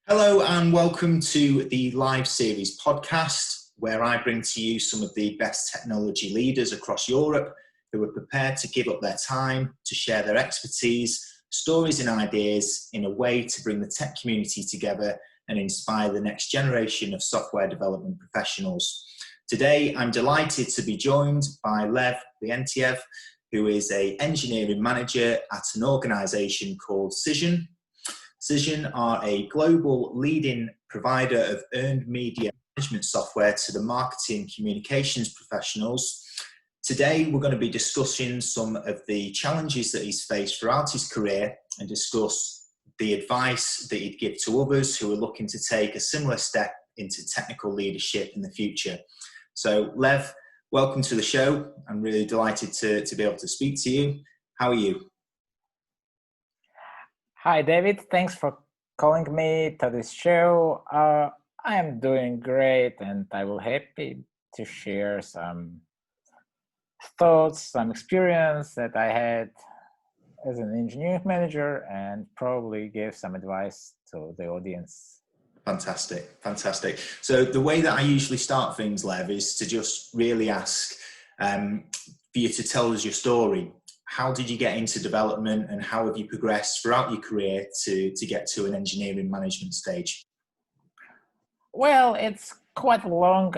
Hello and welcome to the Live Series podcast, where I bring to you some of the best technology leaders across Europe who are prepared to give up their time to share their expertise, stories and ideas in a way to bring the tech community together and inspire the next generation of software development professionals. Today, I'm delighted to be joined by Lev Leontiev, who is an engineering manager at an organisation called Cision. Cision are a global leading provider of earned media management software to the marketing communications professionals. Today, we're going to be discussing some of the challenges that he's faced throughout his career and discuss the advice that he'd give to others who are looking to take a similar step into technical leadership in the future. So, Lev, welcome to the show. I'm really delighted to be able to speak to you. How are you? Hi, David. Thanks for calling me to this show. I am doing great, and I will happy to share some thoughts, some experience that I had as an engineering manager, and probably give some advice to the audience. Fantastic. So the way that I usually start things, Lev, is to just really ask for you to tell us your story. How did you get into development and how have you progressed throughout your career to get to an engineering management stage? Well, it's quite a long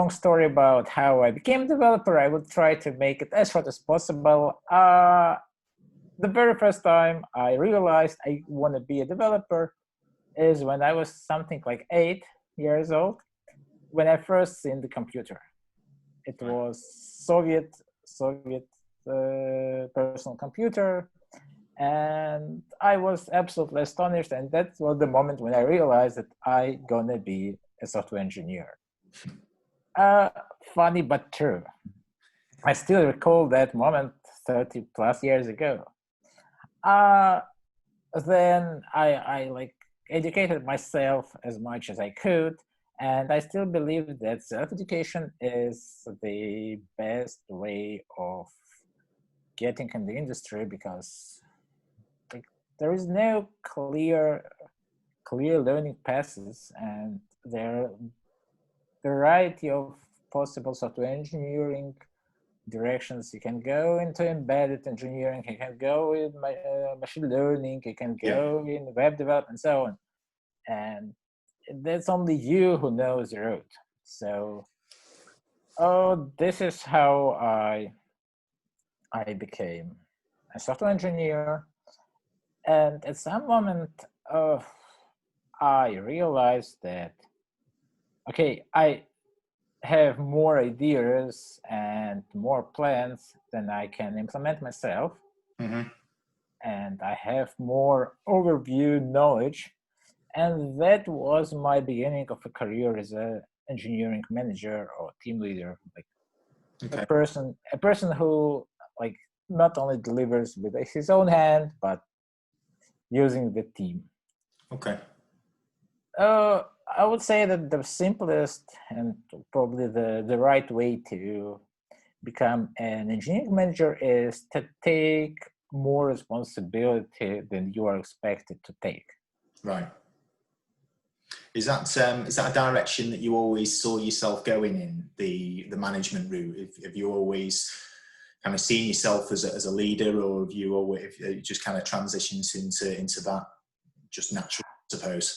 story about how I became a developer. I would try to make it as short as possible. The very first time I realized I want to be a developer is when I was something like 8 years old, when I first seen the computer. It was Soviet personal computer, and I was absolutely astonished, and that was the moment when I realized that I gonna be a software engineer. Funny but true. I still recall that moment 30 plus years ago. Then I educated myself as much as I could, and I still believe that self-education is the best way of getting in the industry, because there is no clear learning paths, and there are a variety of possible software engineering directions. You can go into embedded engineering, you can go in machine learning, you can go in web development, and so on. And that's only you who knows the road. So, this is how I became a software engineer, and at some moment I realized that, okay, I have more ideas and more plans than I can implement myself. Mm-hmm. And I have more overview knowledge, and that was my beginning of a career as an engineering manager or team leader, a person who not only delivers with his own hand, but using the team. Okay. I would say that the simplest and probably the right way to become an engineering manager is to take more responsibility than you are expected to take. Right. Is that a direction that you always saw yourself going in, the management route? Have you always kind of seen yourself as a leader, or have you just kind of transitioned into that just natural, I suppose?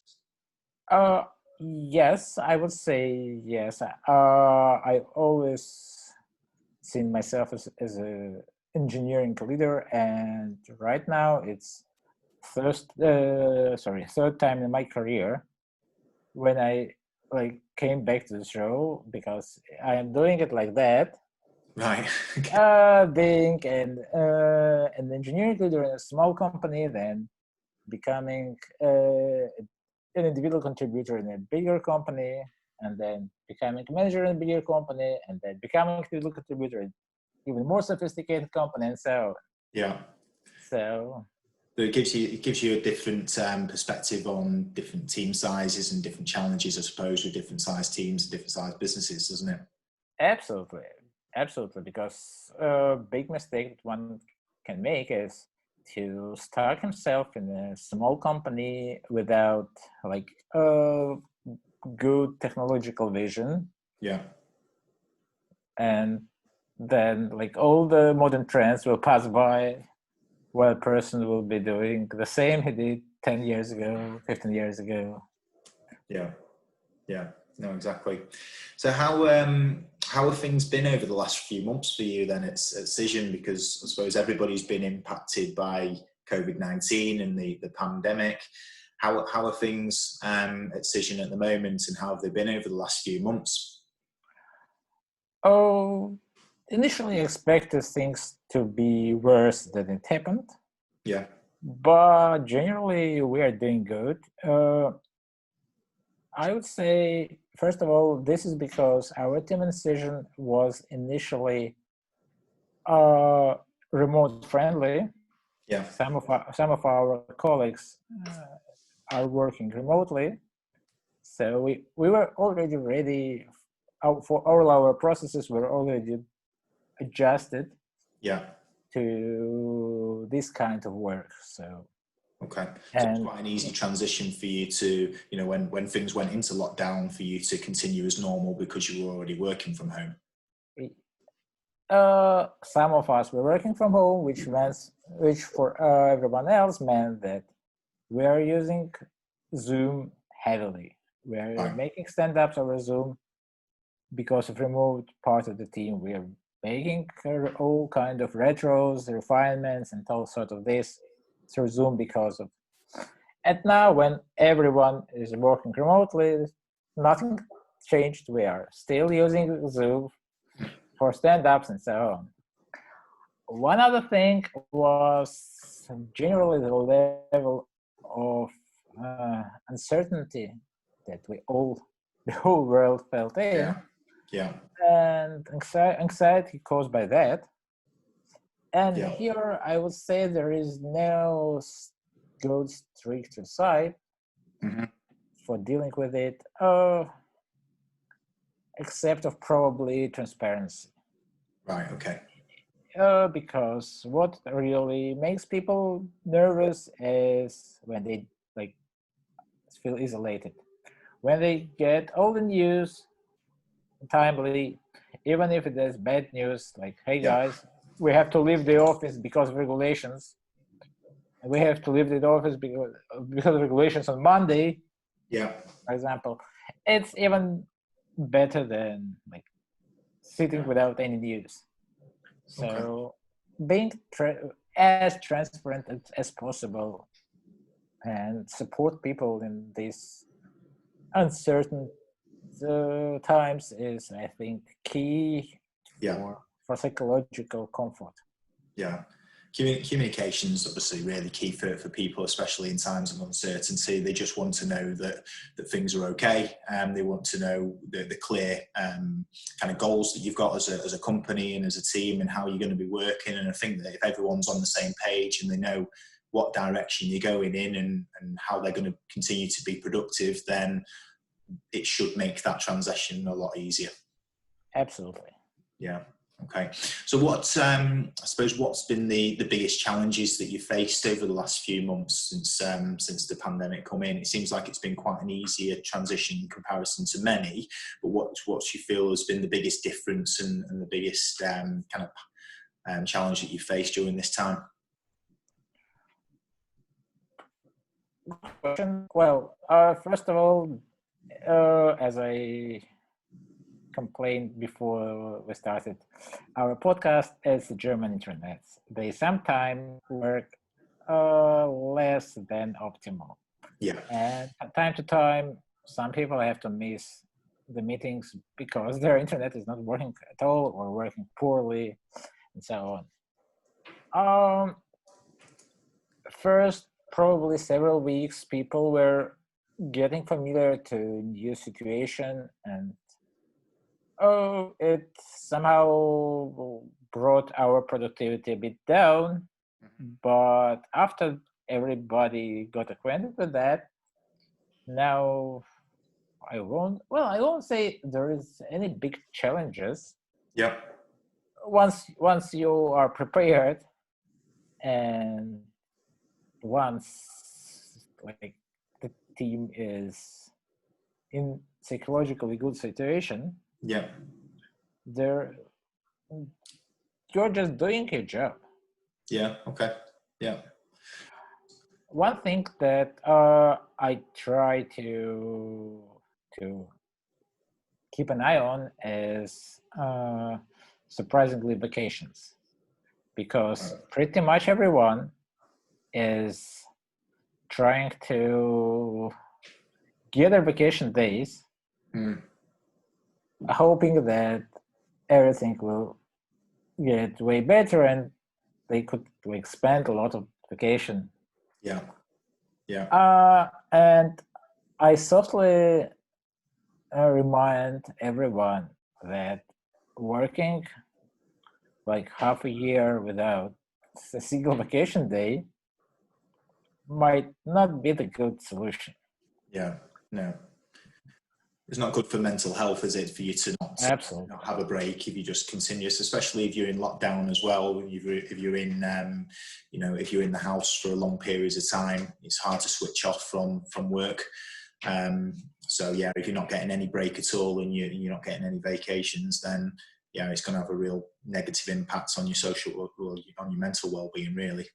Yes, I would say yes. I always seen myself as an engineering leader, and right now it's third time in my career when I came back to the show, because I am doing it like that. Right. Being an engineering leader in a small company, then becoming an individual contributor in a bigger company, and then becoming a manager in a bigger company, and then becoming an individual contributor in even more sophisticated company, and so. Yeah. So it gives you a different perspective on different team sizes and different challenges, I suppose, with different size teams and different size businesses, doesn't it? Absolutely, because a big mistake that one can make is to start himself in a small company without like a good technological vision. Yeah. And then like all the modern trends will pass by while a person will be doing the same he did 10 years ago, 15 years ago. Yeah. Yeah. No, exactly. So how have things been over the last few months for you then at Cision? Because I suppose everybody's been impacted by COVID-19 and the pandemic. How are things at Cision at the moment, and how have they been over the last few months? Oh, initially expected things to be worse than it happened. Yeah. But generally we are doing good. I would say, first of all, this is because our team in Cision was initially remote friendly. Yeah. Some of our colleagues are working remotely, so we were already ready for all our processes were already adjusted Yeah. to this kind of work. So okay, so it's quite an easy transition for you to, when things went into lockdown, for you to continue as normal because you were already working from home. Some of us were working from home, which for everyone else meant that we are using Zoom heavily. We are Right. making stand-ups over Zoom because of remote part of the team. We are making all kind of retros, refinements, and all sort of this through Zoom because of. And now, when everyone is working remotely, nothing changed. We are still using Zoom for stand-ups and so on. One other thing was generally the level of uncertainty that the whole world felt in, and anxiety caused by that. And here I would say there is no good strict side for dealing with it, except of probably transparency. Right, okay. Because what really makes people nervous is when they feel isolated. When they get all the news timely, even if it is bad news, like, hey guys, we have to leave the office because of regulations. And we have to leave the office because of regulations on Monday. Yeah. For example, it's even better than sitting without any news. So being as transparent as possible and support people in these uncertain times is, I think, key for psychological comfort. Yeah. Communication is obviously really key for people, especially in times of uncertainty. They just want to know that things are okay, and they want to know the clear kind of goals that you've got as a company and as a team, and how you're going to be working. And I think that if everyone's on the same page and they know what direction you're going in and how they're going to continue to be productive, then it should make that transition a lot easier. Absolutely. Yeah. Okay. So I suppose what's been the biggest challenges that you faced over the last few months since the pandemic come in? It seems like it's been quite an easier transition in comparison to many, but what you feel has been the biggest difference and the biggest challenge that you faced during this time? Well, first of all, as I complained before we started our podcast, is the German internet. They sometimes work less than optimal. Yeah. And from time to time, some people have to miss the meetings because their internet is not working at all or working poorly, and so on. First, probably several weeks, people were getting familiar to new situation, and it somehow brought our productivity a bit down. But after everybody got acquainted with that, now I won't say there is any big challenges. Yeah. Once you are prepared and once like the team is in psychologically good situation, Yeah. you're just doing your job. Yeah. Okay. Yeah. One thing that I try to keep an eye on is surprisingly vacations, because pretty much everyone is trying to get their vacation days, hoping that everything will get way better and they could like spend a lot of vacation. Yeah. Yeah. And I softly remind everyone that working like half a year without a single vacation day might not be the good solution. Yeah. No. It's not good for mental health, is it, for you to Absolutely not have a break if you just continuous, especially if you're in lockdown as well. If you're in, if you're in the house for long periods of time, it's hard to switch off from work. So yeah, if you're not getting any break at all and you're not getting any vacations, then yeah, it's going to have a real negative impact on your social or on your mental well-being, really.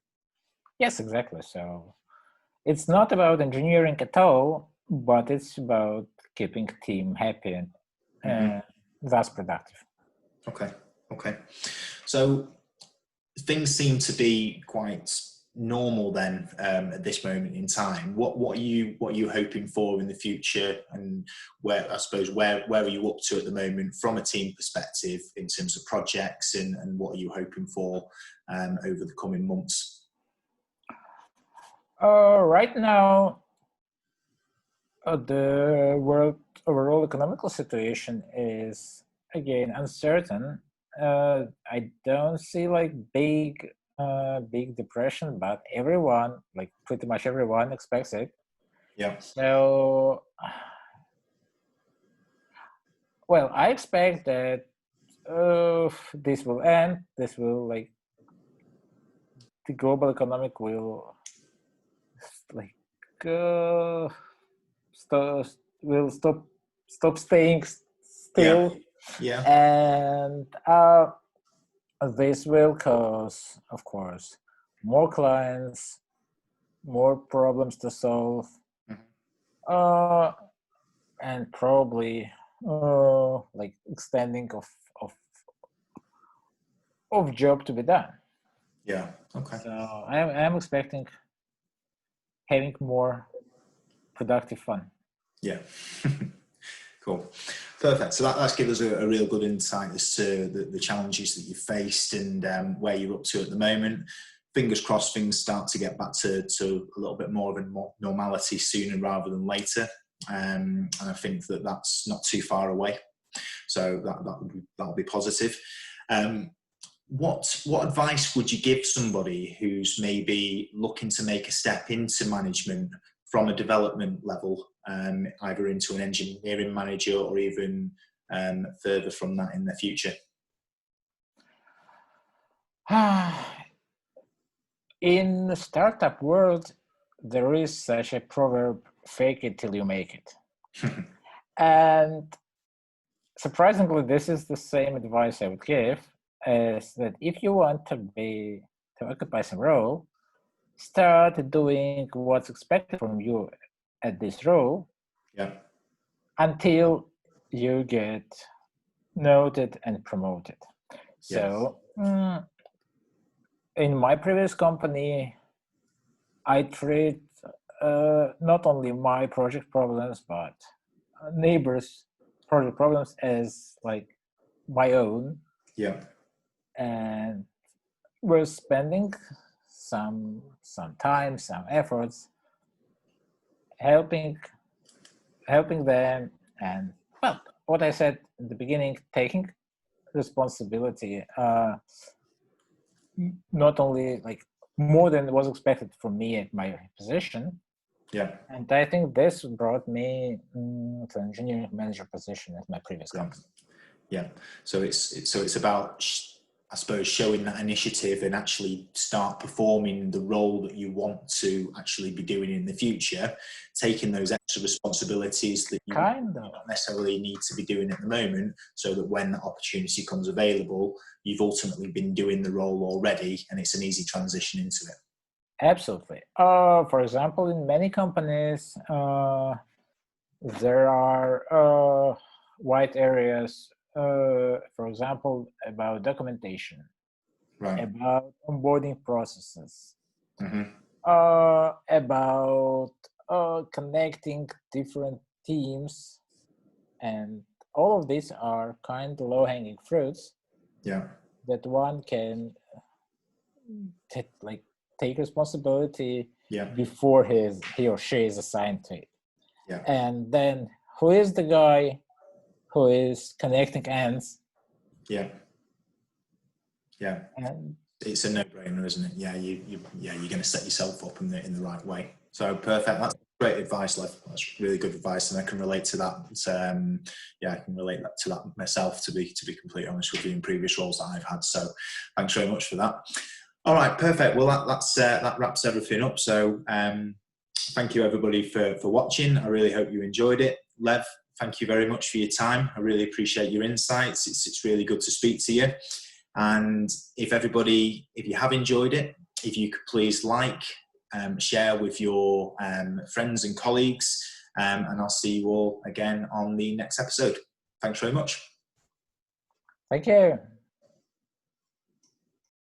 Yes, exactly. So it's not about engineering at all, but it's about keeping team happy and thus productive. Okay. So things seem to be quite normal then at this moment in time. What are you hoping for in the future, and where are you up to at the moment from a team perspective in terms of projects, and what are you hoping for over the coming months? Right now, the world overall economical situation is again uncertain. I don't see like big depression, but everyone, like pretty much everyone, expects it. Yeah. So, well, I expect that this will end. This will like the global economic will like will stop staying still. Yeah. And this will cause, of course, more clients, more problems to solve, and probably like extending of job to be done. Yeah. Okay. So I'm expecting having more productive fun. Yeah. Cool. Perfect. So that's given us a real good insight as to the challenges that you've faced and where you're up to at the moment. Fingers crossed things start to get back to a little bit more of a normality sooner rather than later. And I think that's not too far away. So that'll be positive. What advice would you give somebody who's maybe looking to make a step into management from a development level, either into an engineering manager or even further from that in the future? In the startup world, there is such a proverb, fake it till you make it. And surprisingly, this is the same advice I would give, is that if you want to occupy some role, start doing what's expected from you at this role, until you get noted and promoted. So in my previous company, I treat not only my project problems, but neighbors' project problems as like my own. Yeah. And we're spending some time, some efforts helping them, and well, what I said in the beginning, taking responsibility, not only like more than was expected from me at my position. Yeah. And I think this brought me to engineering manager position at my previous company. Yeah. So it's about I suppose, showing that initiative and actually start performing the role that you want to actually be doing in the future, taking those extra responsibilities that you Kind of. don't necessarily need to be doing at the moment, so that when that opportunity comes available, you've ultimately been doing the role already and it's an easy transition into it. Absolutely. For example, in many companies, there are white areas, for example, about documentation, Right. about onboarding processes, Mm-hmm. about connecting different teams, and all of these are kind of low-hanging fruits Yeah. that one can take responsibility Yeah. before he or she is assigned to it. Yeah. And then who is the guy who is connecting ends? Yeah. Yeah. And It's a no-brainer, isn't it? Yeah, you're going to set yourself up in the right way. So perfect. That's great advice, Lev. That's really good advice, and I can relate to that. I can relate to that myself. To be completely honest with you, in previous roles that I've had. So thanks very much for that. All right, perfect. Well, that wraps everything up. So thank you everybody for watching. I really hope you enjoyed it. Lev, thank you very much for your time. I really appreciate your insights. It's really good to speak to you. And if you have enjoyed it, if you could please share with your friends and colleagues, and I'll see you all again on the next episode. Thanks very much. thank you.